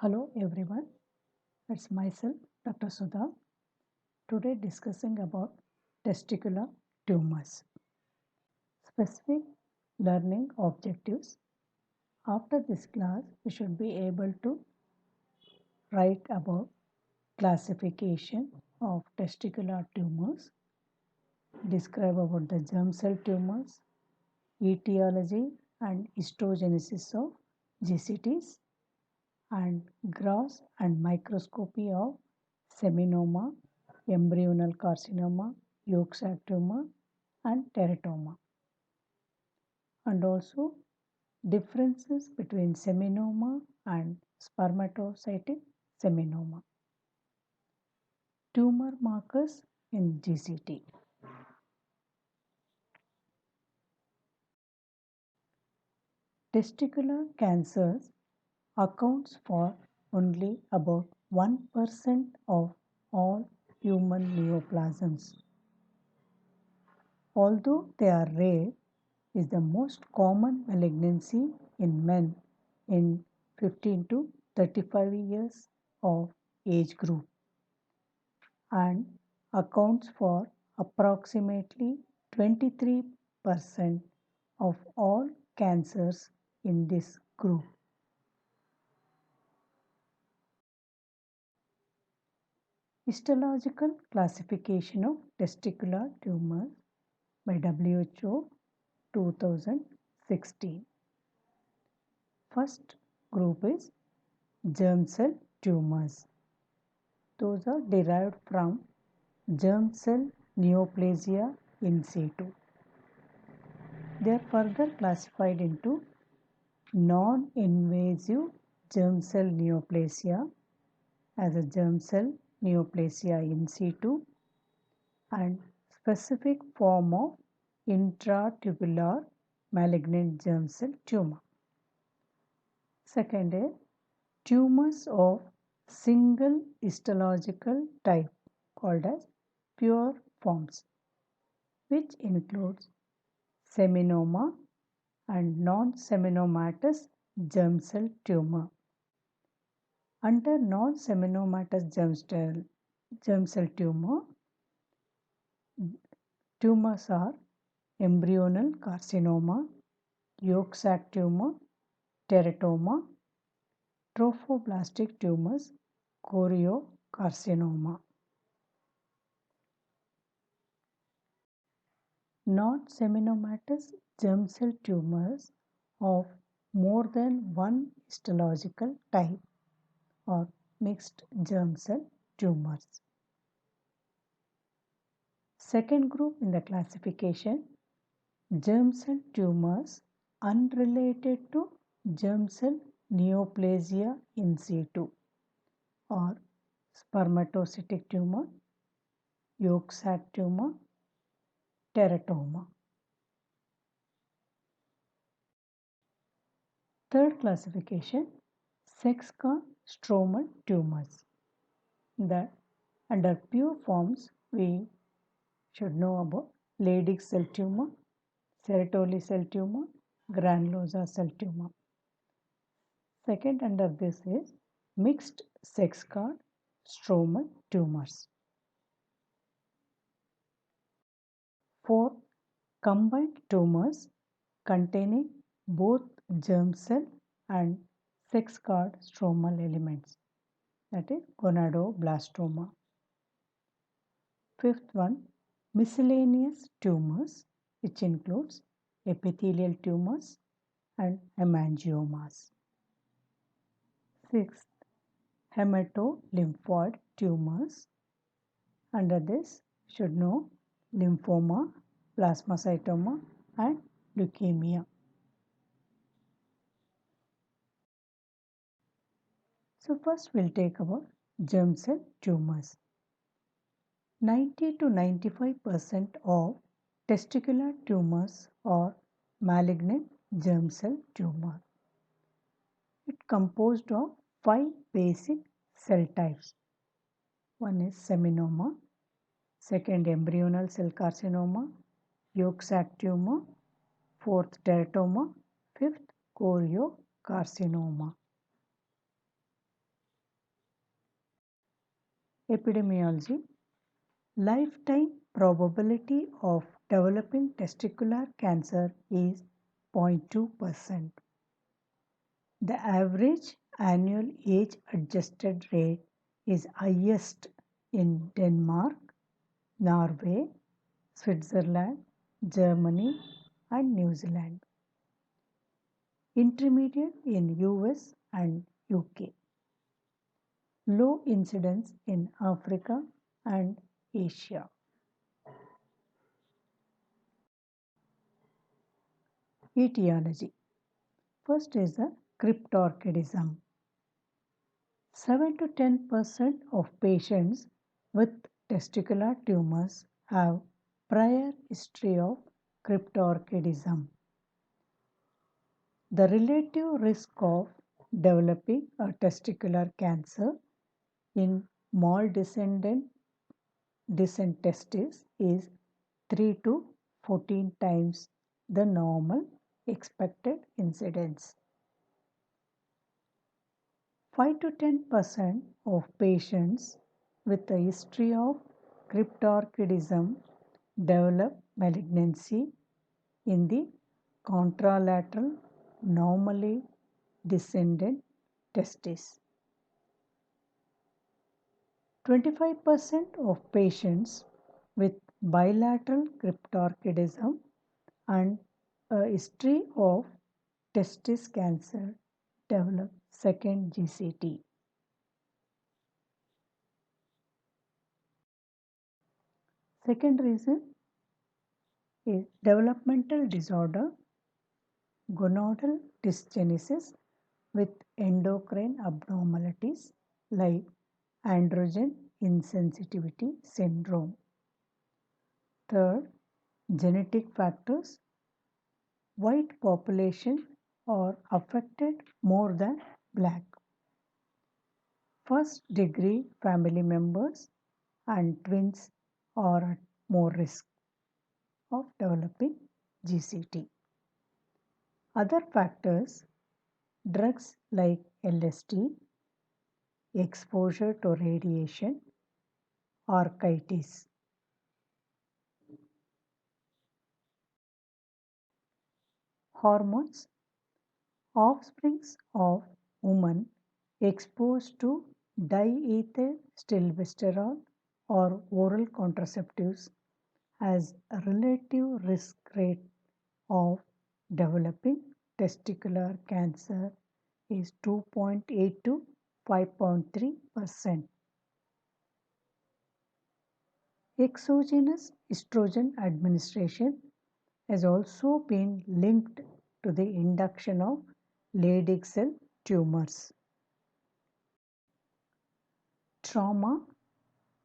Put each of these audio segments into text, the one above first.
Hello everyone, it's myself Dr. Sudha. Today discussing about testicular tumors. Specific learning objectives. After this class, we should be able to write about classification of testicular tumors, describe about the germ cell tumors, etiology and histogenesis of GCTs, and gross and microscopy of seminoma, embryonal carcinoma, yolk sac tumor, and teratoma. And also differences between seminoma and spermatocytic seminoma. Tumor markers in GCT. Testicular cancers accounts for only about 1% of all human neoplasms. Although they are rare, is the most common malignancy in men in 15 to 35 years of age group and accounts for approximately 23% of all cancers in this group. Histological classification of testicular tumors by WHO 2016. First group is germ cell tumors. Those are derived from germ cell neoplasia in situ. They are further classified into non-invasive germ cell neoplasia as a germ cell neoplasia in situ and specific form of intratubular malignant germ cell tumor. Second is tumors of single histological type called as pure forms, which includes seminoma and non-seminomatous germ cell tumor. Under non-seminomatous germ cell tumor, tumors are embryonal carcinoma, yolk sac tumor, teratoma, trophoblastic tumors, choriocarcinoma. Non-seminomatous germ cell tumors of more than one histological type or mixed germ cell tumors. Second group in the classification, germ cell tumors unrelated to germ cell neoplasia in situ or spermatocytic tumor, yolk sac tumor, teratoma. Third classification, sex-cord stromal tumors. That under pure forms we should know about Leydig cell tumor, Sertoli cell tumor, granulosa cell tumor. Second under this is mixed sex-cord stromal tumors. Fourth, combined tumors containing both germ cell and sex-cord stromal elements, that is gonadoblastoma. Fifth one, miscellaneous tumors, which includes epithelial tumors and hemangiomas. Sixth, hematolymphoid tumors. Under this, should know lymphoma, plasmacytoma, and leukemia. So first we'll take about germ cell tumors. 90 to 95% of testicular tumors are malignant germ cell tumor. It composed of 5 basic cell types. One is seminoma, second embryonal cell carcinoma, yolk sac tumor, fourth teratoma, fifth choriocarcinoma. Epidemiology. Lifetime probability of developing testicular cancer is 0.2%. The average annual age adjusted rate is highest in Denmark, Norway, Switzerland, Germany, and New Zealand. Intermediate in US and UK. Low incidence in Africa and Asia. Etiology. First is the cryptorchidism. 7 to 10% of patients with testicular tumors have prior history of cryptorchidism. The relative risk of developing a testicular cancer in male descent testis is 3 to 14 times the normal expected incidence. 5 to 10% of patients with a history of cryptorchidism develop malignancy in the contralateral normally descendant testis. 25% of patients with bilateral cryptorchidism and a history of testis cancer develop second GCT. Second reason is developmental disorder, gonadal dysgenesis with endocrine abnormalities like androgen insensitivity syndrome. Third, genetic factors. White population are affected more than black. First degree family members and twins are at more risk of developing GCT. Other factors, drugs like LSD, exposure to radiation, arthritis. Hormones, offsprings of women exposed to diethylstilbestrol or oral contraceptives has a relative risk rate of developing testicular cancer is 2.8 to 5.3%. Exogenous estrogen administration has also been linked to the induction of Leydig cell tumors. Trauma.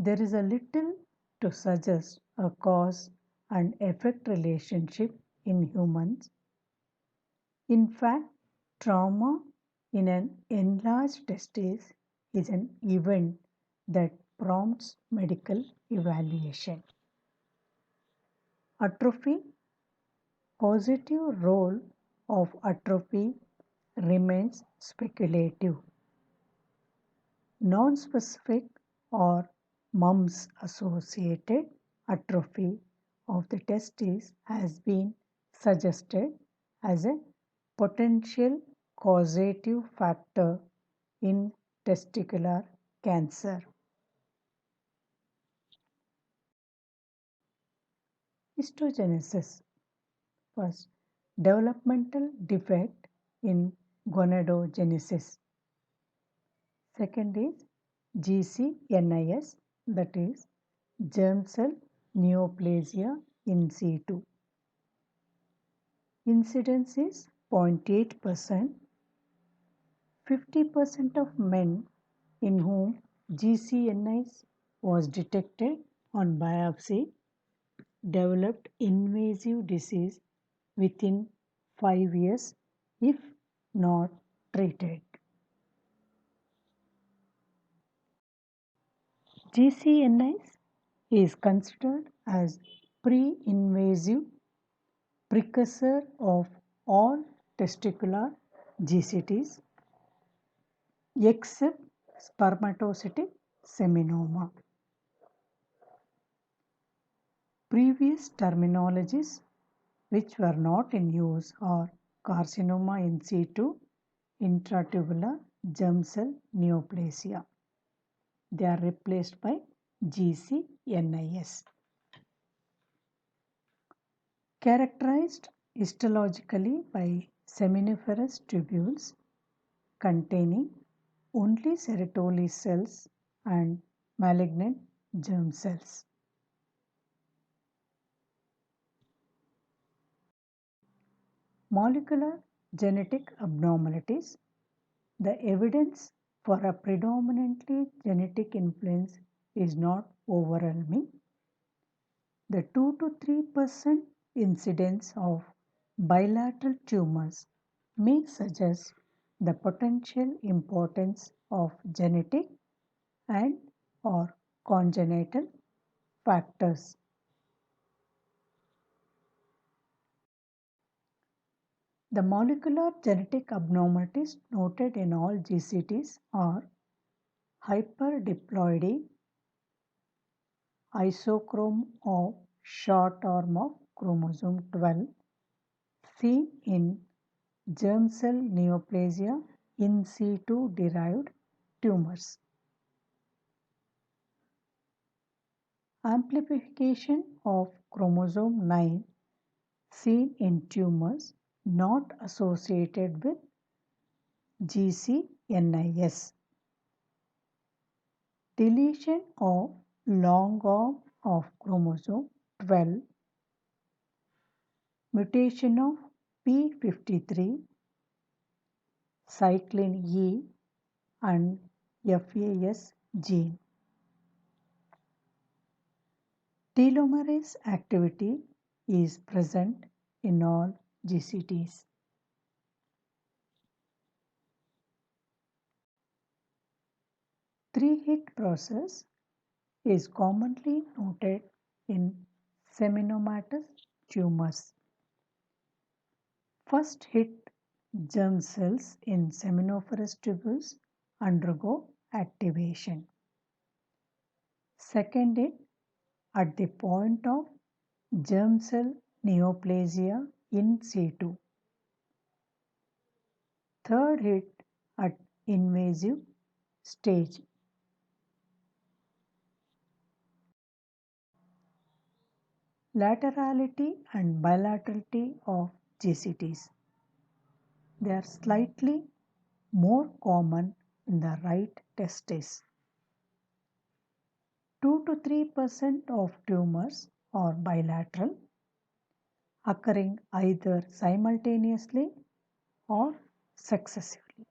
There is a little to suggest a cause and effect relationship in humans. In fact, trauma in an enlarged testis is an event that prompts medical evaluation. Atrophy. Positive role of atrophy remains speculative. Non-specific or mumps associated atrophy of the testis has been suggested as a potential causative factor in testicular cancer. Histogenesis. First, developmental defect in gonadogenesis. Second is GCNIS, that is germ cell neoplasia in situ. Incidence is 0.8%. 50% of men in whom GCNIS was detected on biopsy developed invasive disease within 5 years if not treated. GCNIS is considered as pre-invasive precursor of all testicular GCTs except spermatocytic seminoma. Previous terminologies which were not in use are carcinoma in situ, intratubular germ cell neoplasia. They are replaced by GCNIS. Characterized histologically by seminiferous tubules containing only Sertoli cells and malignant germ cells. Molecular genetic abnormalities. The evidence for a predominantly genetic influence is not overwhelming. The 2 to 3% incidence of bilateral tumors may suggest the potential importance of genetic and or congenital factors. The molecular genetic abnormalities noted in all GCTs are hyperdiploidy, isochrome of short arm of chromosome 12 seen in germ cell neoplasia in situ derived tumors. Amplification of chromosome 9 seen in tumors not associated with GCNIS. Deletion of long arm of chromosome 12, mutation of P53, cyclin E and FAS gene. Telomerase activity is present in all GCTs. Three-hit process is commonly noted in seminomatous tumors. First hit germ cells in seminiferous tubules undergo activation. Second hit at the point of germ cell neoplasia in situ. Third hit at invasive stage. Laterality and bilaterality of GCTs. They are slightly more common in the right testis. 2 to 3% of tumors are bilateral, occurring either simultaneously or successively.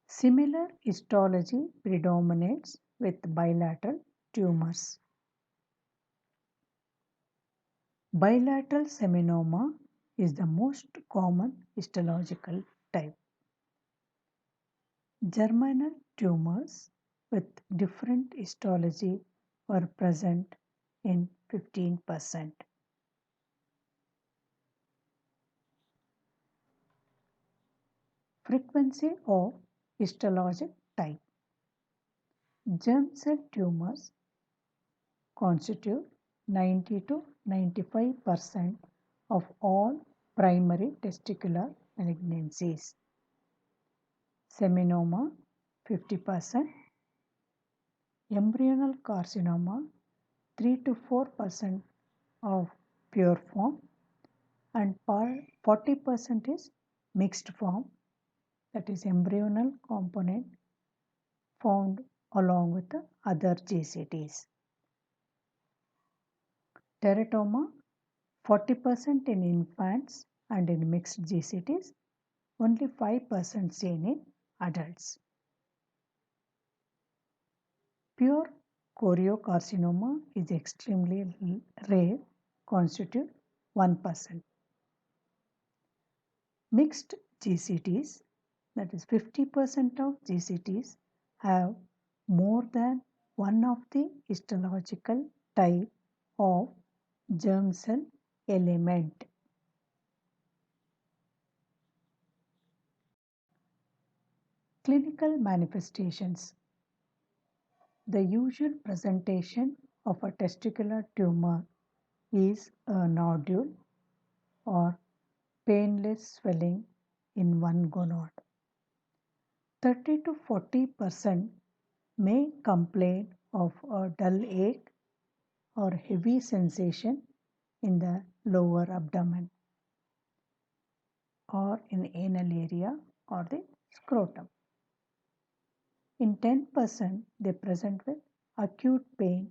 Similar histology predominates with bilateral tumors. Bilateral seminoma is the most common histological type. Germinal tumors with different histology were present in 15%. Frequency of histologic type. Germ cell tumors constitute 90 to 95% of all primary testicular malignancies. Seminoma 50%, embryonal carcinoma 3 to 4% of pure form, and 40% is mixed form, that is embryonal component found along with the other GCTs. Teratoma 40% in infants and in mixed GCTs, only 5% seen in adults. Pure choriocarcinoma is extremely rare, constitute 1%. Mixed GCTs, that is 50% of GCTs, have more than one of the histological type of germ cell element. Clinical manifestations. The usual presentation of a testicular tumor is a nodule or painless swelling in one gonad. 30 to 40% may complain of a dull ache or heavy sensation in the lower abdomen or in anal area or the scrotum. In 10%, they present with acute pain.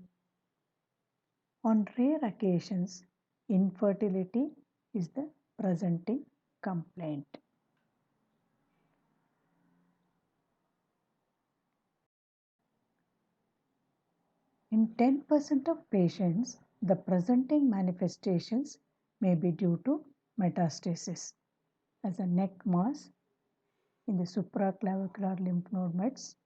On rare occasions, infertility is the presenting complaint. In 10% of patients, the presenting manifestations may be due to metastasis, as a neck mass in the supraclavicular lymph node mets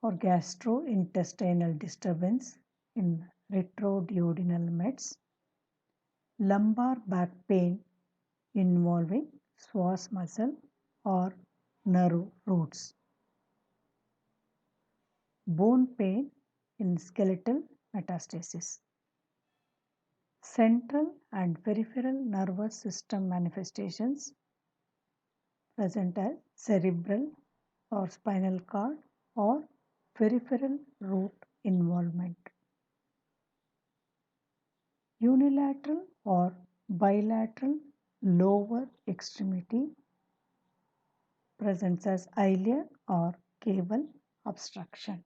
or gastrointestinal disturbance in retroduodenal mets, lumbar back pain involving psoas muscle or nerve roots, bone pain in skeletal metastasis. Central and peripheral nervous system manifestations present as cerebral or spinal cord or peripheral root involvement. Unilateral or bilateral lower extremity presents as ileal or cable obstruction.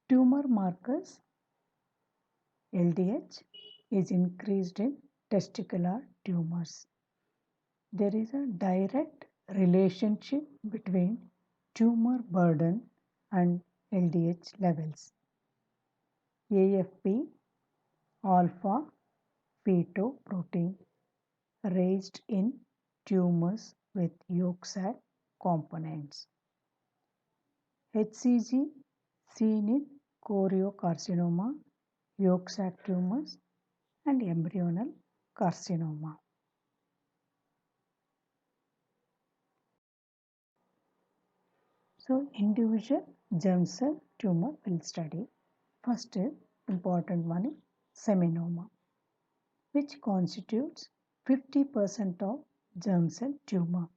Tumor markers LDH is increased in testicular tumors. There is a direct relationship between tumor burden and LDH levels. AFP alpha fetoprotein raised in tumors with yolk sac components. HCG seen in choriocarcinoma, yolk sac tumors, and embryonal carcinoma. So, individual germ cell tumor we'll study. First is important one is seminoma, which constitutes 50% of germ cell tumor.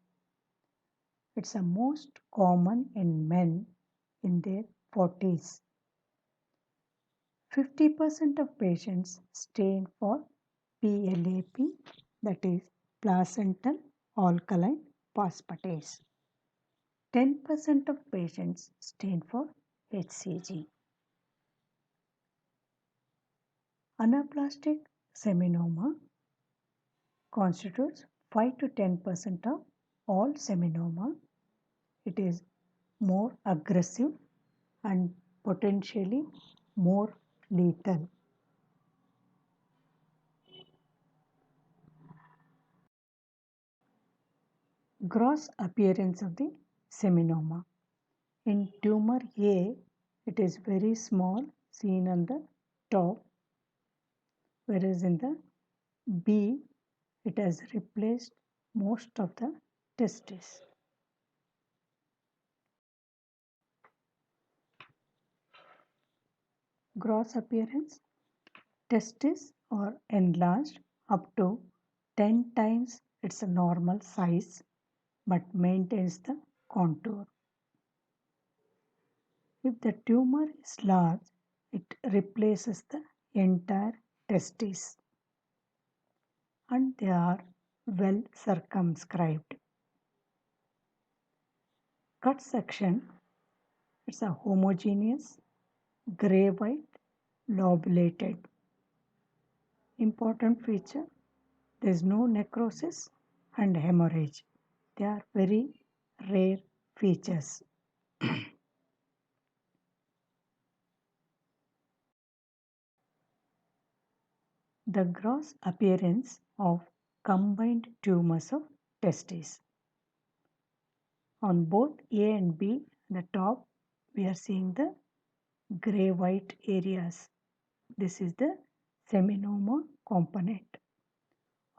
It's the most common in men in their 40s. 50% of patients stain for PLAP, that is placental alkaline phosphatase. 10% of patients stain for HCG. Anaplastic seminoma constitutes 5 to 10% of all seminoma. It is more aggressive and potentially more lethal. Gross appearance of the seminoma. In tumor A, it is very small, seen on the top, whereas in the B, it has replaced most of the testes. Gross appearance, testes are enlarged up to 10 times its normal size but maintains the contour. If the tumor is large, it replaces the entire testes and they are well circumscribed. Cut section, it's a homogeneous, gray-white, lobulated. Important feature, there is no necrosis and hemorrhage. They are very rare features. The gross appearance of combined tumors of testes. On both A and B, the top, we are seeing the gray-white areas. This is the seminoma component,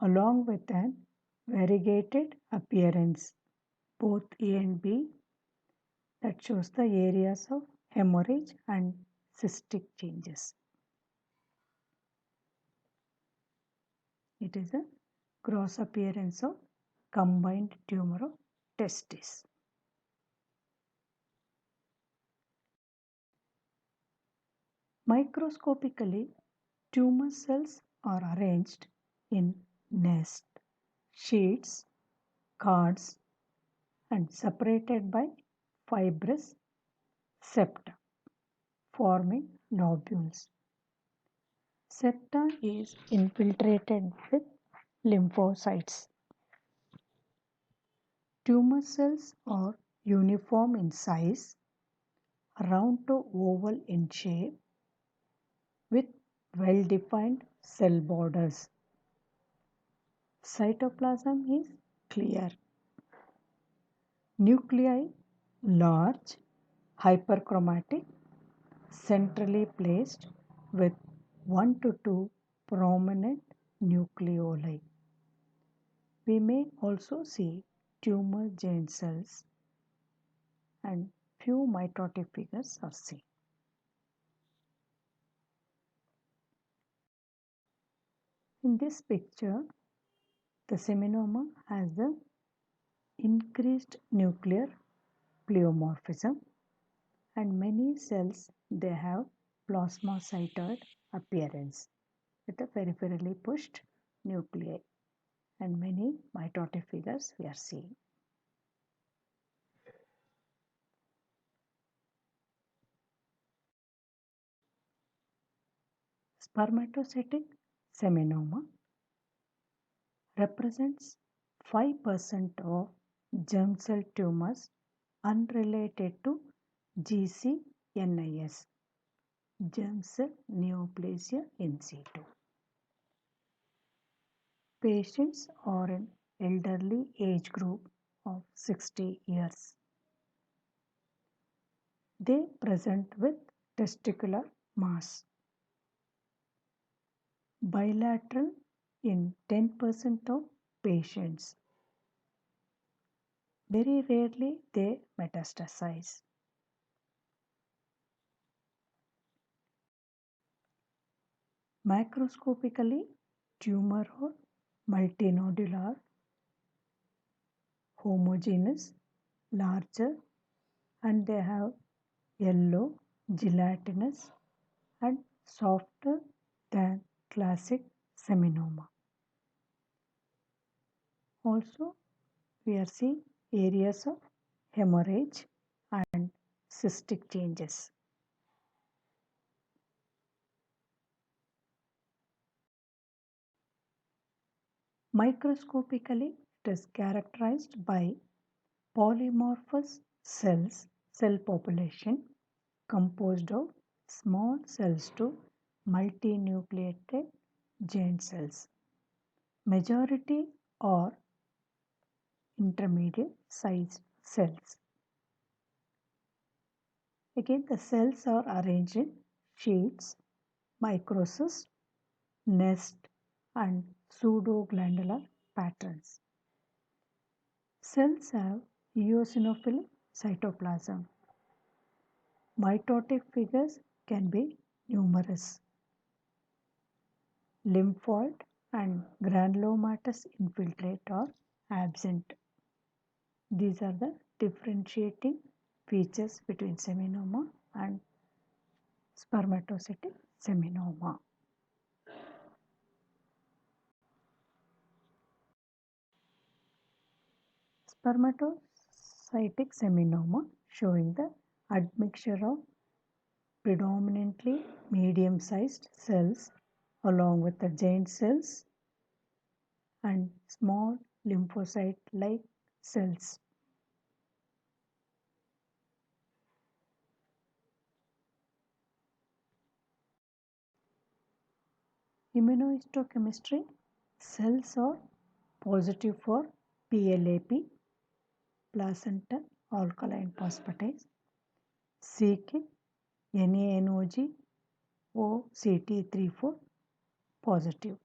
along with an variegated appearance, both A and B, that shows the areas of hemorrhage and cystic changes. It is a gross appearance of combined tumor of testis. Microscopically, tumor cells are arranged in nest, sheets, cards, and separated by fibrous septa, forming lobules. Septa is infiltrated with lymphocytes. Tumor cells are uniform in size, round to oval in shape, with well-defined cell borders. Cytoplasm is clear. Nuclei large, hyperchromatic, centrally placed with 1 to 2 prominent nucleoli. We may also see tumor germ cells and few mitotic figures are seen. In this picture, the seminoma has the increased nuclear pleomorphism and many cells they have plasmacytoid appearance with a peripherally pushed nuclei and many mitotic figures we are seeing. Spermatocytic seminoma represents 5% of germ cell tumors unrelated to GCNIS, germ cell neoplasia in situ. Patients are in elderly age group of 60 years. They present with testicular mass. Bilateral in 10% of patients. Very rarely they metastasize. Macroscopically, tumor are multinodular, homogeneous, larger, and they have yellow, gelatinous, and softer than classic seminoma. Also, we are seeing areas of hemorrhage and cystic changes. Microscopically, it is characterized by polymorphous cell population composed of small cells to multinucleated giant cells. Majority are intermediate sized cells. Again, the cells are arranged in sheets, microcyst, nest, and pseudoglandular patterns. Cells have eosinophil cytoplasm. Mitotic figures can be numerous. Lymphoid and granulomatous infiltrate are absent. These are the differentiating features between seminoma and spermatocytic seminoma. Spermatocytic seminoma showing the admixture of predominantly medium-sized cells along with the giant cells and small lymphocyte-like cells. Immunohistochemistry, cells are positive for PLAP, placental alkaline phosphatase, c-KIT, NaNOG, OCT34 positive.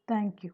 Thank you.